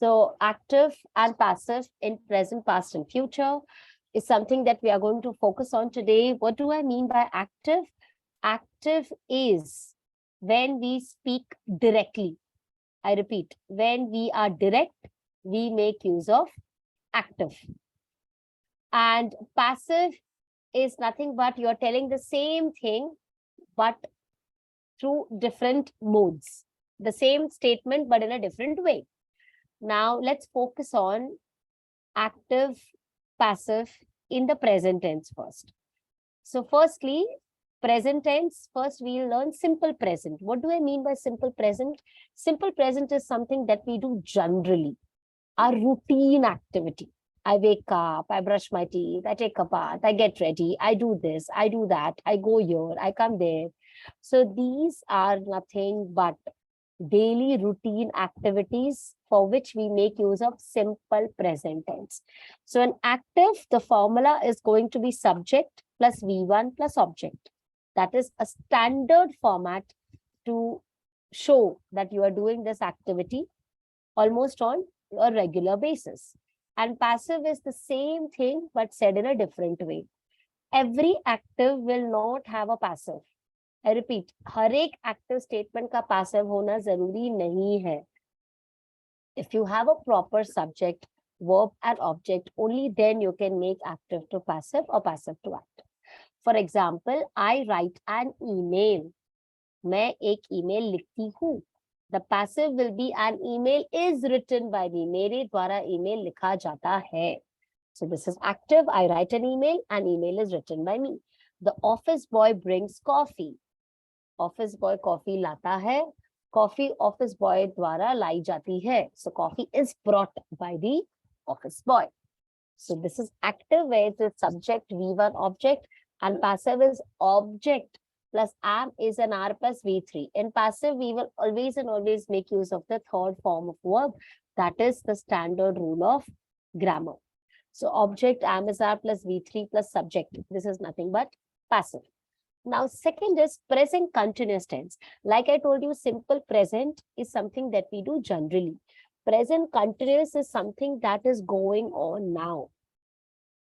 So active and passive in present, past, and future is something that we are going to focus on today. What do I mean by active? Active is when we speak directly. I repeat, when we are direct, we make use of active. And passive is nothing but you're telling the same thing, but through different modes. The same statement, but in a different way. Now, let's focus on active, passive in the present tense first. So, firstly, present tense, first we'll learn simple present. What do I mean by simple present? Simple present is something that we do generally, our routine activity. I wake up, I brush my teeth, I take a bath, I get ready, I do this, I do that, I go here, I come there. So these are nothing but daily routine activities for which we make use of simple present tense. So in active, the formula is going to be subject plus V1 plus object. That is a standard format to show that you are doing this activity almost on a regular basis. And passive is the same thing but said in a different way. Every active will not have a passive. I repeat, हर एक active statement का passive होना जरूरी नहीं है. If you have a proper subject, verb and object, only then you can make active to passive or passive to active. For example, I write an email. मैं एक email लिखती हूँ. The passive will be an email is written by me. मेरे द्वारा email लिखा जाता है. So this is active. I write an email is written by me. The office boy brings coffee. Office boy coffee लाता है. Coffee office boy द्वारा लाई जाती है. So coffee is brought by the office boy. So this is active where it is subject V1 object, and passive is object plus am is an R plus V3. In passive, we will always and always make use of the third form of verb. That is the standard rule of grammar. So object am is R plus V3 plus subject. This is nothing but passive. Now, second is present continuous tense. Like I told you, simple present is something that we do generally. Present continuous is something that is going on now.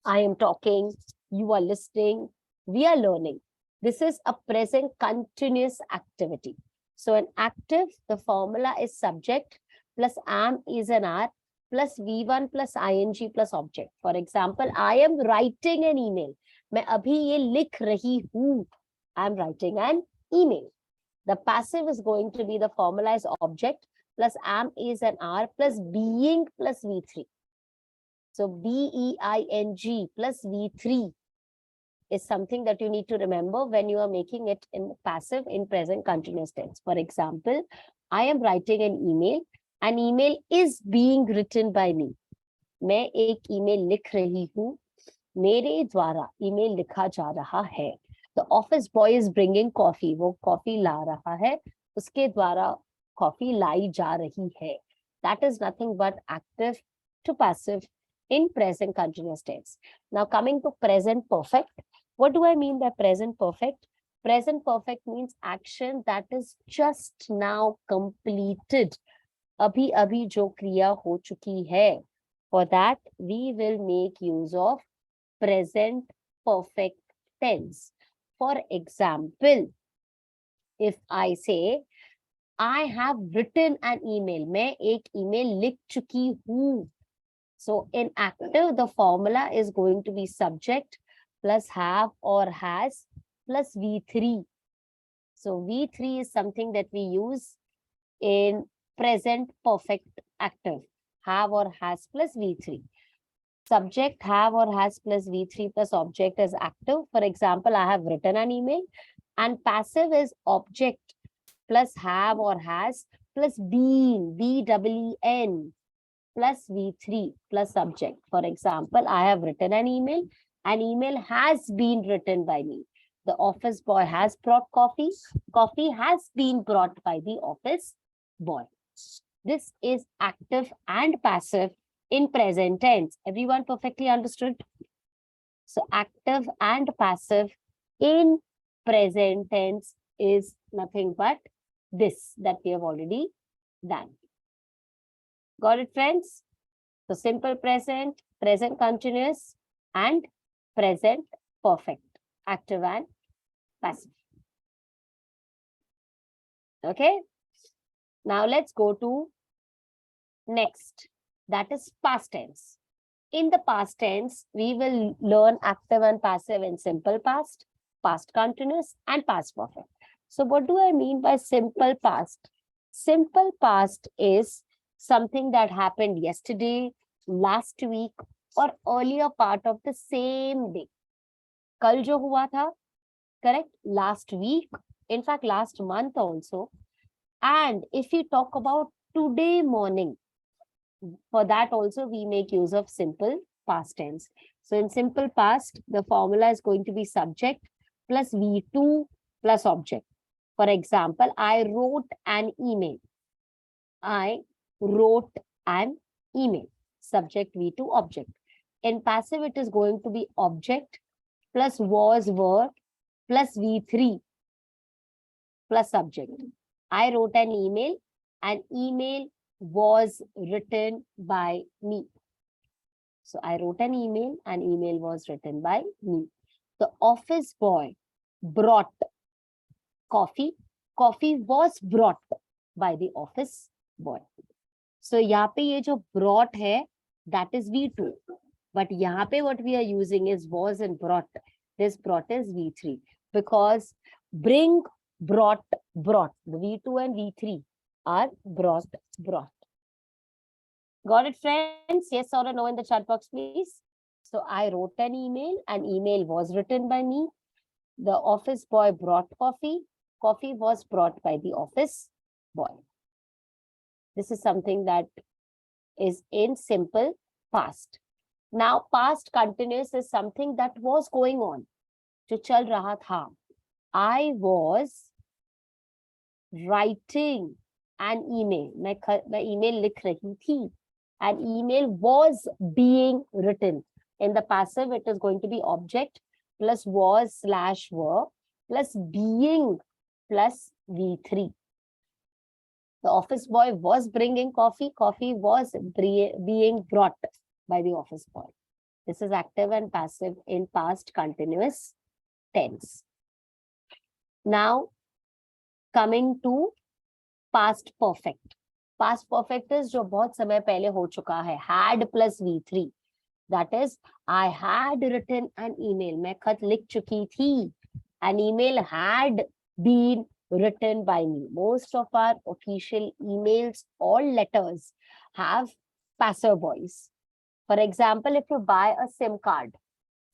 I am talking, you are listening, we are learning. This is a present continuous activity. So an active, the formula is subject plus am is an R plus V1 plus ing plus object. For example, I am writing an email. मैं अभी ये लिख रही हूँ. I am writing an email. The passive is going to be the formula is object plus am is an R plus being plus V3. So BEING plus V3 is something that you need to remember when you are making it in passive in present continuous tense. For example, I am writing an email. An email is being written by me. मैं एक email लिख रही हूँ. मेरे द्वारा email लिखा जा रहा है. The office boy is bringing coffee. वो coffee ला रहा है. उसके द्वारा coffee लाई जा रही है. That is nothing but active to passive in present continuous tense. Now coming to present perfect. What do I mean by present perfect? Present perfect means action that is just now completed. अभी अभी जो क्रिया हो चुकी है. For that, we will make use of present perfect tense. For example, if I say, I have written an email. मैं एक email लिख चुकी हूँ. So in active, the formula is going to be subject plus have or has plus V3. So V3 is something that we use in present perfect active. Have or has plus V3. Subject have or has plus V3 plus object is active. For example, I have written an email, and passive is object plus have or has plus been, B-E-E-N plus V3 plus subject. For example, I have written an email has been written by me. The office boy has brought coffee. Coffee has been brought by the office boy. This is active and passive in present tense. Everyone perfectly understood? So active and passive in present tense is nothing but this that we have already done. Got it, friends? So simple present, present continuous, and present perfect, active and passive. Okay. Now let's go to next. That is past tense. In the past tense, we will learn active and passive in simple past, past continuous, and past perfect. So what do I mean by simple past? Simple past is something that happened yesterday, last week, or earlier part of the same day. Kal jo hua tha, correct? Last week, in fact, last month also. And if we talk about today morning, for that also we make use of simple past tense. So in simple past, the formula is going to be subject plus V2 plus object. For example, I wrote an email. I wrote an email. Subject V2 object. In passive, it is going to be object plus was, were plus V3 plus subject. I wrote an email. An email was written by me. So I wrote an email was written by me. The office boy brought coffee. Coffee was brought by the office boy. So यहाँ पे ये जो brought है, that is V2. But यहाँ पे what we are using is was and brought. This brought is V3 because bring, brought. The V2 and V3 are brought. Got it, friends? Yes or no in the chat box, please. So I wrote an email was written by me. The office boy brought coffee. Coffee was brought by the office boy. This is something that is in simple past. Now, past continuous is something that was going on. जो चल रहा था. I was writing an email. मैं email लिख रही थी. An email was being written. In the passive, it is going to be object plus was slash were plus being plus V3. The office boy was bringing coffee. Coffee was being brought by the office boy. This is active and passive in past continuous tense. Now, coming to past perfect. Past perfect is जो बहुत समय पहले हो चुका है. Had plus V3. That is, I had written an email. मैं खत लिख चुकी थी. An email had been written by me. Most of our official emails or letters have passive voice. For example, if you buy a SIM card,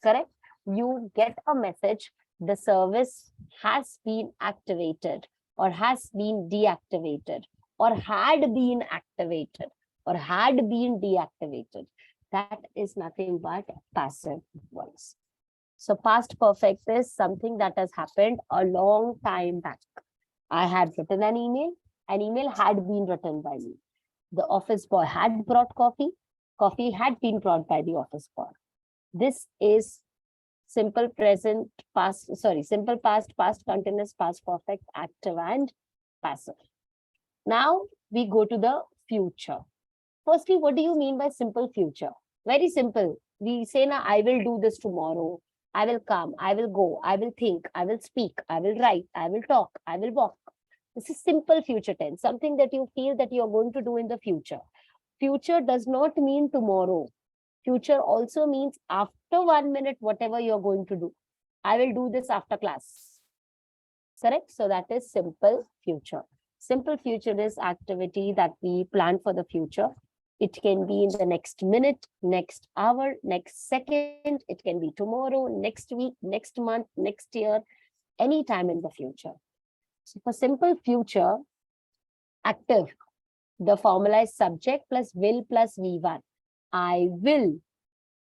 correct? You get a message, the service has been activated or has been deactivated or had been activated or had been deactivated. That is nothing but passive voice. So past perfect is something that has happened a long time back. I had written an email had been written by me. The office boy had brought coffee. Coffee had been brought by the office boy. This is simple present, past, simple past, past continuous, past perfect, active and passive. Now we go to the future. Firstly, what do you mean by simple future? Very simple. We say, na, I will do this tomorrow. I will come, I will go, I will think, I will speak, I will write, I will talk, I will walk. This is simple future tense, something that you feel that you are going to do in the future. Future does not mean tomorrow. Future also means after 1 minute, whatever you're going to do. I will do this after class. Correct? So that is simple future. Simple future is activity that we plan for the future. It can be in the next minute, next hour, next second. It can be tomorrow, next week, next month, next year, anytime in the future. So for simple future, active, the formula is subject plus will plus V1. I will.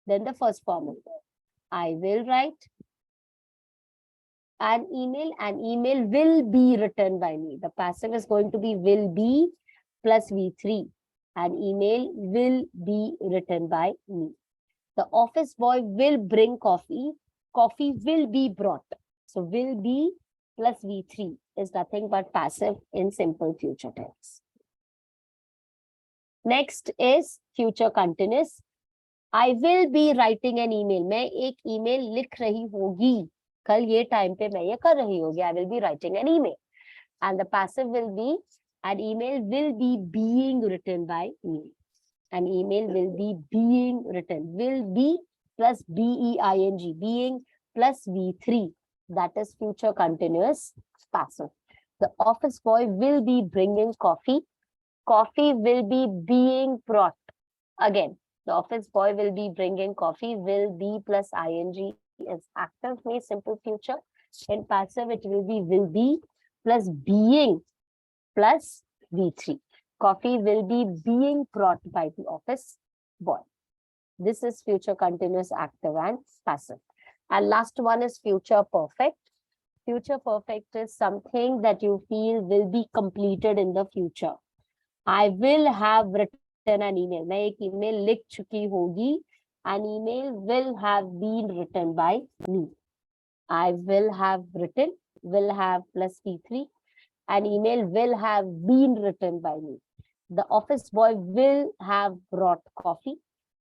Then the first formula. I will write an email will be written by me. The passive is going to be will be plus V3. An email will be written by me. The office boy will bring coffee. Coffee will be brought. So will be plus V3 is nothing but passive in simple future tense. Next is future continuous. I will be writing an email. मैं एक email लिख रही होगी. कल ये time पे मैं ये कर रही होगी. I will be writing an email. And the passive will be, an email will be being written by me. An email will be being written. Will be plus B-E-I-N-G. Being plus V3. That is future continuous passive. The office boy will be bringing coffee. Coffee will be being brought. Again, the office boy will be bringing coffee. Will be plus ing is active में simple future. In passive, it will be plus being plus V3. Coffee will be being brought by the office boy. This is future continuous active and passive. And last one is future perfect. Future perfect is something that you feel will be completed in the future. I will have written an email. मैं एक email लिख चुकी होगी. An email will have been written by me. I will have written, will have plus P3. An email will have been written by me. The office boy will have brought coffee.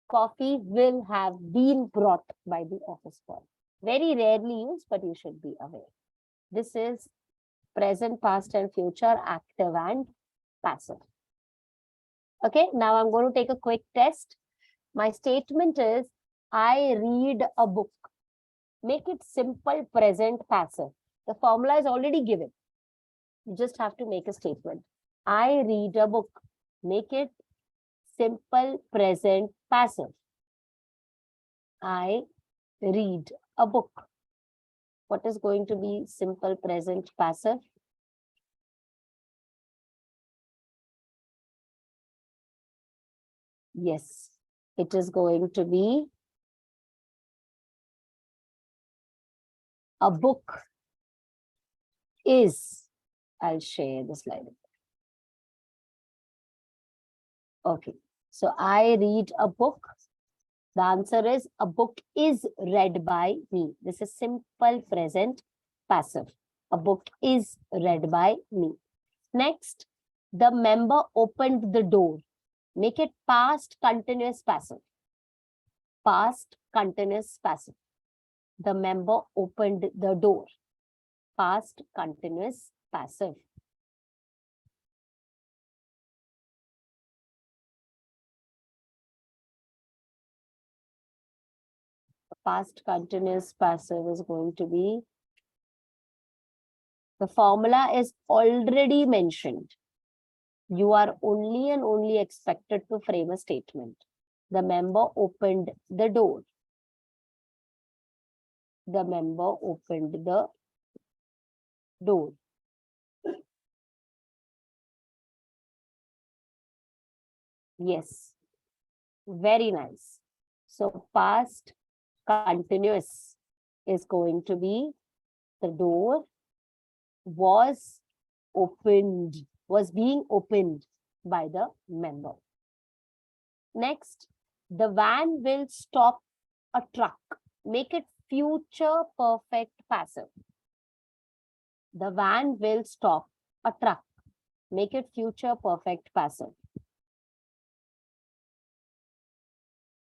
Coffee will have been brought by the office boy. Very rarely used, but you should be aware. This is present, past, and future, active and passive. Okay, now I'm going to take a quick test. My statement is, I read a book. Make it simple, present, passive. The formula is already given. You just have to make a statement. I read a book. Make it simple, present, passive. I read a book. What is going to be simple, present, passive? Yes, it is going to be a book is. I'll share the slide. Okay, so I read a book. The answer is, a book is read by me. This is simple, present, passive. A book is read by me. Next, the member opened the door. Make it past continuous passive. Past continuous passive. The member opened the door. Past continuous passive. Past continuous passive is going to be, the formula is already mentioned. You are only and only expected to frame a statement. The member opened the door. The member opened the door. Yes, very nice. So past continuous is going to be, the door was opened, was being opened by the member. Next, the van will stop a truck. Make it future perfect passive. The van will stop a truck. Make it future perfect passive.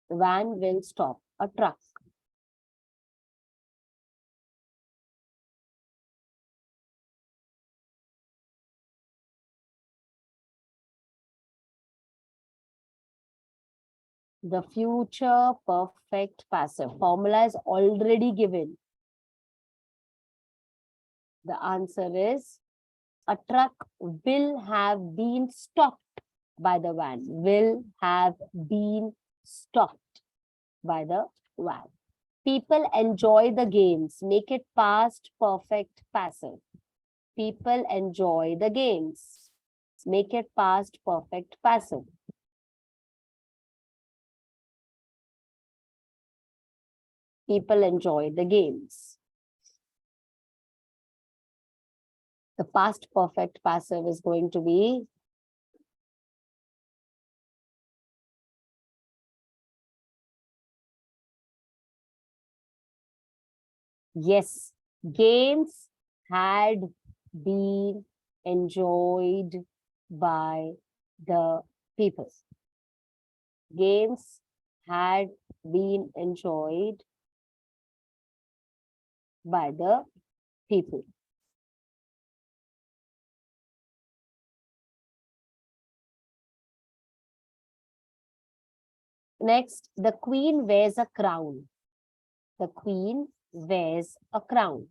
The van will stop a truck. The future perfect passive formula is already given. The answer is, a truck will have been stopped by the van. Will have been stopped by the van. People enjoy the games. Make it past perfect passive. People enjoy the games. Make it past perfect passive. People enjoy the games. The past perfect passive is going to be, yes, games had been enjoyed by the people. Games had been enjoyed by the people. Next, the queen wears a crown. The queen wears a crown.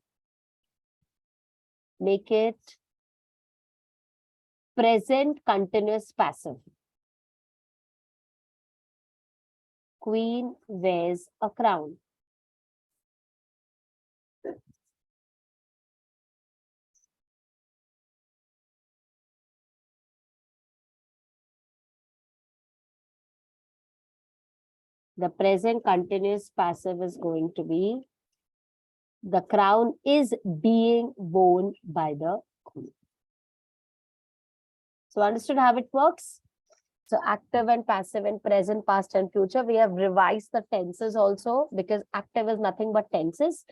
Make it present continuous passive. Queen wears a crown. The present continuous passive is going to be the crown is being worn by the queen. So understood how it works? So active and passive and present, past and future. We have revised the tenses also because active is nothing but tenses.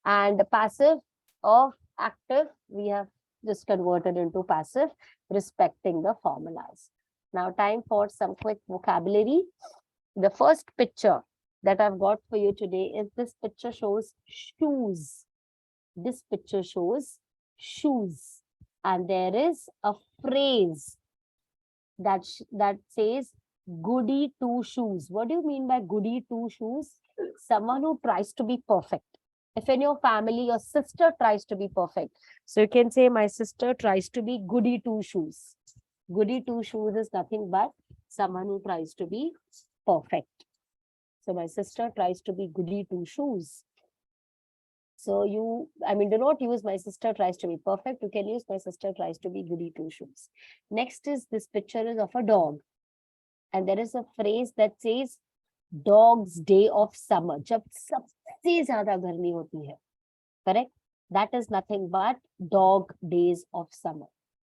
And the passive of active, we have just converted into passive, respecting the formulas. Now time for some quick vocabulary. The first picture that I've got for you today is this picture shows shoes. This picture shows shoes. And there is a phrase that says goody two shoes. What do you mean by goody two shoes? Someone who tries to be perfect. If in your family, your sister tries to be perfect. So you can say, my sister tries to be goody two shoes. Goody two shoes is nothing but someone who tries to be perfect. So my sister tries to be goody two shoes. So do not use my sister tries to be perfect. You can use my sister tries to be goody two shoes. Next is this picture is of a dog. And there is a phrase that says dog's day of summer. जब सबसे ज़्यादा गर्मी होती है. Correct? That is nothing but dog days of summer.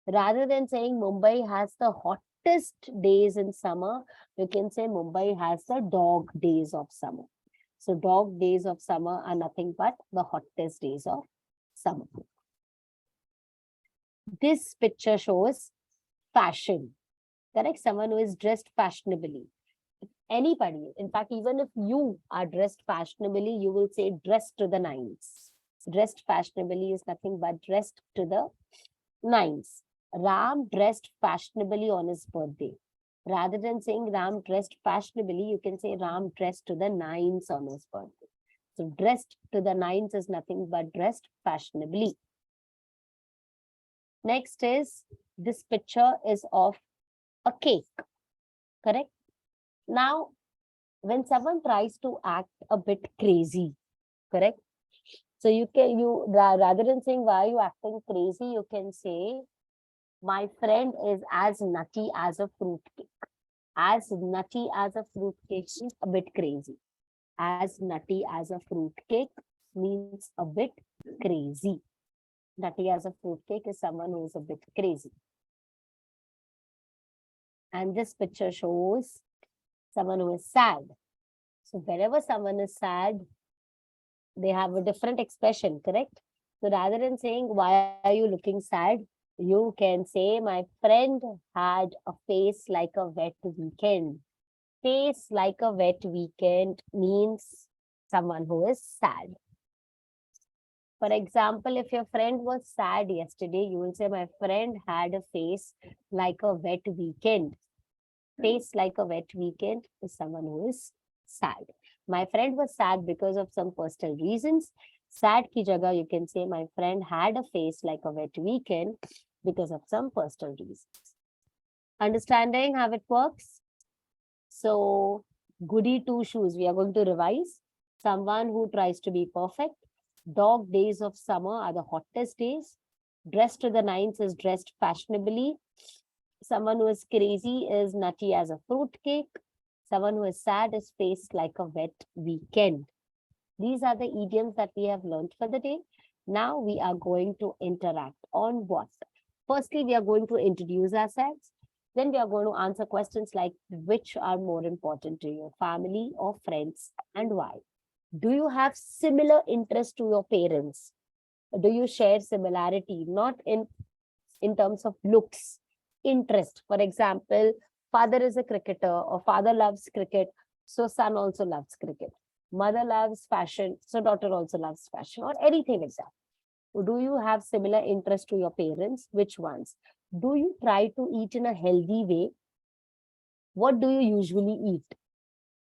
Rather than saying Mumbai has the hottest days in summer, you can say Mumbai has the dog days of summer. So dog days of summer are nothing but the hottest days of summer. This picture shows fashion. Correct? Someone who is dressed fashionably. If anybody, in fact, even if you are dressed fashionably, you will say dressed to the nines. Dressed fashionably is nothing but dressed to the nines. Ram dressed fashionably on his birthday. Rather than saying Ram dressed fashionably, you can say Ram dressed to the nines on his birthday. So dressed to the nines is nothing but dressed fashionably. Next is, this picture is of a cake. Correct? Now, when someone tries to act a bit crazy, correct? So rather than saying why are you acting crazy, you can say my friend is as nutty as a fruitcake. As nutty as a fruitcake is a bit crazy. As nutty as a fruitcake means a bit crazy. Nutty as a fruitcake is someone who is a bit crazy. And this picture shows someone who is sad. So wherever someone is sad, they have a different expression, correct? So rather than saying, why are you looking sad? You can say, my friend had a face like a wet weekend. Face like a wet weekend means someone who is sad. For example, if your friend was sad yesterday, you will say, my friend had a face like a wet weekend. Face like a wet weekend is someone who is sad. My friend was sad because of some personal reasons. Sad ki jagah, you can say, my friend had a face like a wet weekend because of some personal reasons. Understanding how it works? So, goody two shoes, we are going to revise. Someone who tries to be perfect. Dog days of summer are the hottest days. Dressed to the nines is dressed fashionably. Someone who is crazy is nutty as a fruitcake. Someone who is sad is faced like a wet weekend. These are the idioms that we have learned for the day. Now we are going to interact on what? Firstly, we are going to introduce ourselves. Then we are going to answer questions like which are more important to you, family or friends, and why? Do you have similar interest to your parents? Do you share similarity? Not in terms of looks, interest. For example, Father is a cricketer or father loves cricket, so son also loves cricket. Mother loves fashion, so daughter also loves fashion, or anything like that. Do you have similar interest to your parents? Which ones? Do you try to eat in a healthy way? What do you usually eat?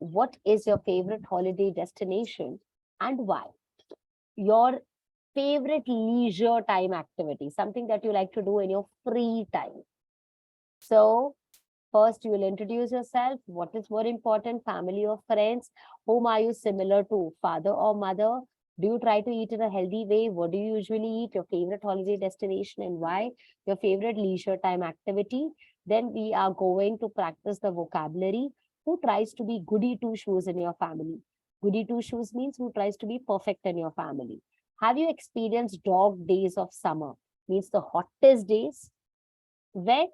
What is your favorite holiday destination and why? Your favorite leisure time activity, something that you like to do in your free time. So, first, you will introduce yourself. What is more important, family or friends? Whom are you similar to, father or mother? Do you try to eat in a healthy way? What do you usually eat? Your favorite holiday destination and why? Your favorite leisure time activity. Then we are going to practice the vocabulary. Who tries to be goody two shoes in your family? Goody two shoes means who tries to be perfect in your family. Have you experienced dog days of summer? Means the hottest days. When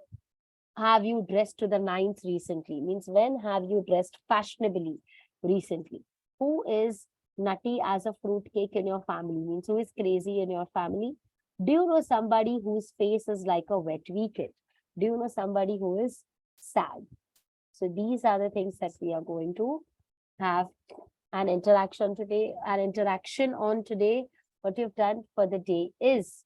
have you dressed to the nines recently? Means when have you dressed fashionably recently? Who is nutty as a fruit cake in your family? Means who is crazy in your family? Do you know somebody whose face is like a wet weekend? Do you know somebody who is sad? So these are the things that we are going to have an interaction today. An interaction on today. What you've done for the day is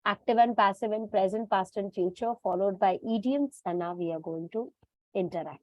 active and passive in present, past, and future, followed by idioms. And now we are going to interact.